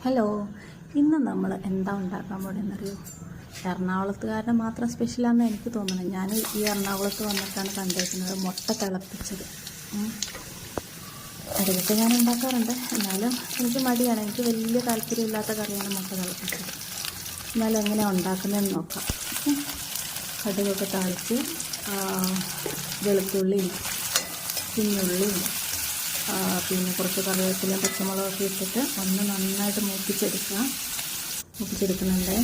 Hello, ഇന്ന് നമ്മൾ എന്താ ഉണ്ടാക്കാൻ പോണെന്നറിയോ? എറണാകുളത്തുകാരുടെ മാത്രം സ്പെഷ്യലാണെന്ന് എനിക്ക് തോന്നുന്നത്. ഞാൻ ഈ എറണാകുളത്ത് വന്നിട്ടാണ് കണ്ടേക്കുന്നത് മുട്ട തിളപ്പിച്ചത്. ഇടയ്ക്ക് ഞാൻ ഉണ്ടാക്കാറുണ്ട്, എന്നാലും എനിക്ക് മടിയാണ്. എനിക്ക് വലിയ താല്പര്യമില്ലാത്ത കറിയാണ് മുട്ട തിളപ്പിച്ചത്. എന്നാലും എങ്ങനെയാണ് ഉണ്ടാക്കുന്നതെന്ന് നോക്കാം. കടുകൊക്കെ താളിച്ച് വെളുത്തുള്ളിയും കുഞ്ഞുള്ളിയും പിന്നെ കുറച്ച് കറിവേപ്പിലയും പച്ചമുളകൊക്കെ ഇട്ടിട്ട് ഒന്ന് നന്നായിട്ട് മൂപ്പിച്ചെടുക്കുന്നുണ്ട്.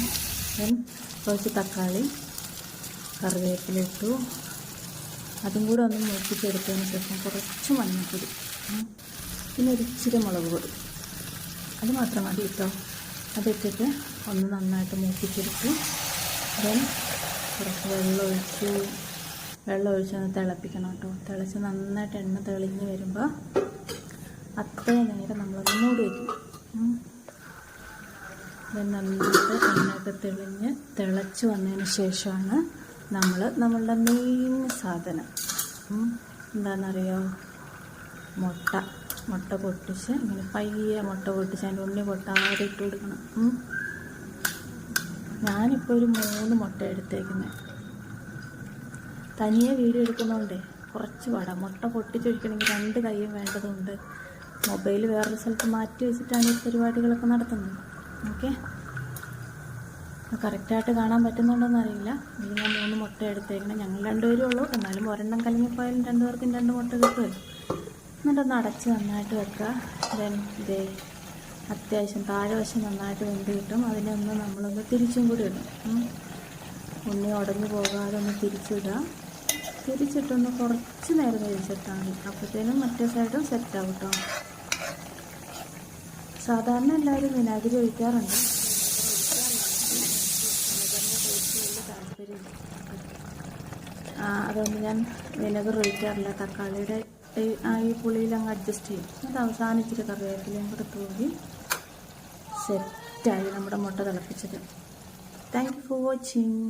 ദെൻ കുറച്ച് തക്കാളി കറിവേപ്പില ഇട്ടു, അതും കൂടെ ഒന്ന് മൂപ്പിച്ചെടുത്തതിന് ശേഷം കുറച്ച് മഞ്ഞൾപ്പൊടി, പിന്നെ ഒരു ഇച്ചിരി മുളക് പൊടി, അത് മാത്രം മതി കേട്ടോ. അതിട്ടിട്ട് ഒന്ന് നന്നായിട്ട് മൂപ്പിച്ചെടുത്തു. ദെൻ കുറച്ച് വെള്ളം ഒഴിച്ചൊന്ന് തിളപ്പിക്കണം കേട്ടോ. തിളച്ച് നന്നായിട്ട് എണ്ണ തെളിഞ്ഞ് വരുമ്പോൾ അത്രയും നേരം നമ്മളൊന്ന് മൂടി വയ്ക്കും. നന്നായിട്ട് എണ്ണയൊക്കെ തിളച്ച് വന്നതിന് ശേഷമാണ് നമ്മളുടെ മെയിൻ സാധനം എന്താണെന്നറിയോ? മുട്ട പൊട്ടിച്ച് ഇങ്ങനെ പയ്യെ മുട്ട പൊട്ടിച്ച് അതിൻ്റെ ഉണ്ണി പൊട്ടാതെ ഇട്ട് കൊടുക്കണം. ഞാനിപ്പോൾ ഒരു 3 മുട്ട എടുത്തേക്കുന്നത്. തനിയെ വീഡിയോ എടുക്കുന്നതുകൊണ്ടേ കുറച്ച് പാടാം. മുട്ട പൊട്ടിച്ചൊഴിക്കണമെങ്കിൽ 2 കൈയും വേണ്ടതുണ്ട്. മൊബൈൽ വേറൊരു സ്ഥലത്ത് മാറ്റി വെച്ചിട്ടാണ് ഈ പരിപാടികളൊക്കെ നടത്തുന്നത്. ഓക്കെ, കറക്റ്റായിട്ട് കാണാൻ പറ്റുന്നുണ്ടോയെന്ന് അറിയില്ല. ഇതിൽ ഞാൻ 3 മുട്ട എടുത്തേക്കണം. ഞങ്ങൾ 2 പേരേ ഉള്ളൂ, എന്നാലും ഒരെണ്ണം കലങ്ങിപ്പോയാലും 2 പേർക്കും 2 മുട്ട കിട്ടുമല്ലോ. എന്നിട്ടൊന്ന് അടച്ച് നന്നായിട്ട് വെക്കുക. ദെൻ അത്യാവശ്യം താഴെ വശം നന്നായിട്ട് വെന്ത് കിട്ടും. അതിനൊന്ന് നമ്മളൊന്ന് തിരിച്ചും കൂടി ഇടും. ഉണ്ണി ഉടഞ്ഞു പോകാതെ ഒന്ന് തിരിച്ചിട്ടൊന്ന് കുറച്ച് നേരം കഴിച്ചിട്ടാൽ മതി. അപ്പോഴത്തേനും മറ്റേ സൈഡും സെറ്റാവും കേട്ടോ. സാധാരണ എല്ലാവരും വിനാഗിരി ഒഴിക്കാറുണ്ട്. അതുകൊണ്ട് ഞാൻ വിനെഗർ ഒഴിക്കാറില്ല. തക്കാളിയുടെ ഈ പുളിയിൽ അങ്ങ് അഡ്ജസ്റ്റ് ചെയ്യും. അത് അവസാനം ഇച്ചിരി കറിവേപ്പിലയും കൂടെ തൂവി സെറ്റായി നമ്മുടെ മുട്ട തിളപ്പിച്ചത്. Thank you for watching.